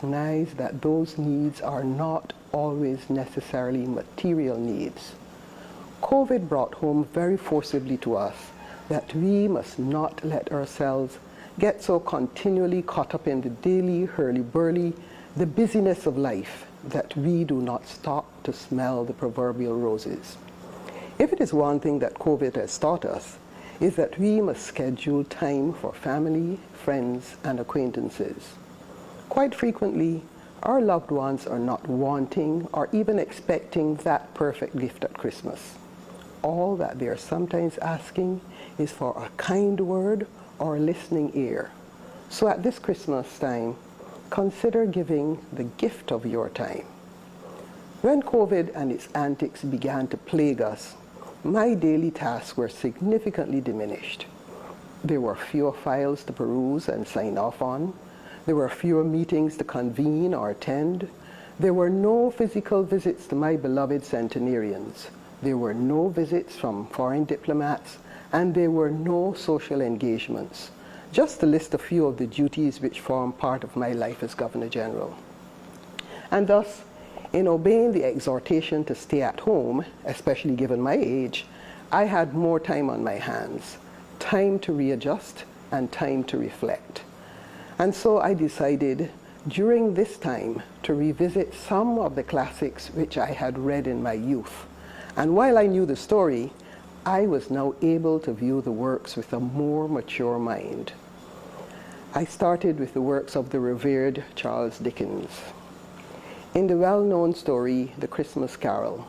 Recognize that those needs are not always necessarily material needs. COVID brought home very forcibly to us that we must not let ourselves get so continually caught up in the daily hurly-burly, the busyness of life, that we do not stop to smell the proverbial roses. If it is one thing that COVID has taught us, is that we must schedule time for family, friends, and acquaintances. Quite frequently, our loved ones are not wanting or even expecting that perfect gift at Christmas. All that they are sometimes asking is for a kind word or a listening ear. So at this Christmas time, consider giving the gift of your time. When COVID and its antics began to plague us, my daily tasks were significantly diminished. There were fewer files to peruse and sign off on. There were fewer meetings to convene or attend. There were no physical visits to my beloved centenarians. There were no visits from foreign diplomats, and there were no social engagements. Just to list a few of the duties which form part of my life as Governor General. And thus, in obeying the exhortation to stay at home, especially given my age, I had more time on my hands, time to readjust and time to reflect. And so I decided during this time to revisit some of the classics which I had read in my youth. And while I knew the story, I was now able to view the works with a more mature mind. I started with the works of the revered Charles Dickens. In the well-known story, The Christmas Carol,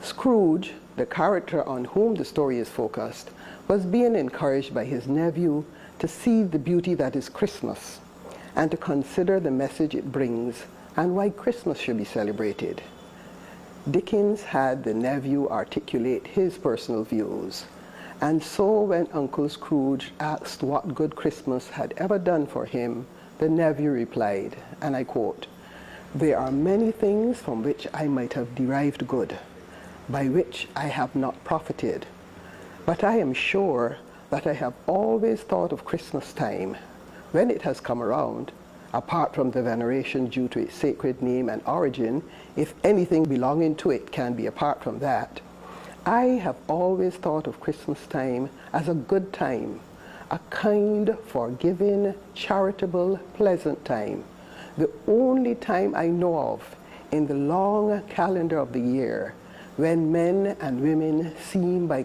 Scrooge, the character on whom the story is focused, was being encouraged by his nephew to see the beauty that is Christmas and to consider the message it brings and why Christmas should be celebrated. Dickens had the nephew articulate his personal views, and so when Uncle Scrooge asked what good Christmas had ever done for him, the nephew replied, and I quote, "There are many things from which I might have derived good, by which I have not profited, but I am sure that I have always thought of Christmas time, when it has come around, apart from the veneration due to its sacred name and origin, if anything belonging to it can be apart from that, I have always thought of Christmas time as a good time, a kind, forgiving, charitable, pleasant time, the only time I know of in the long calendar of the year when men and women seem by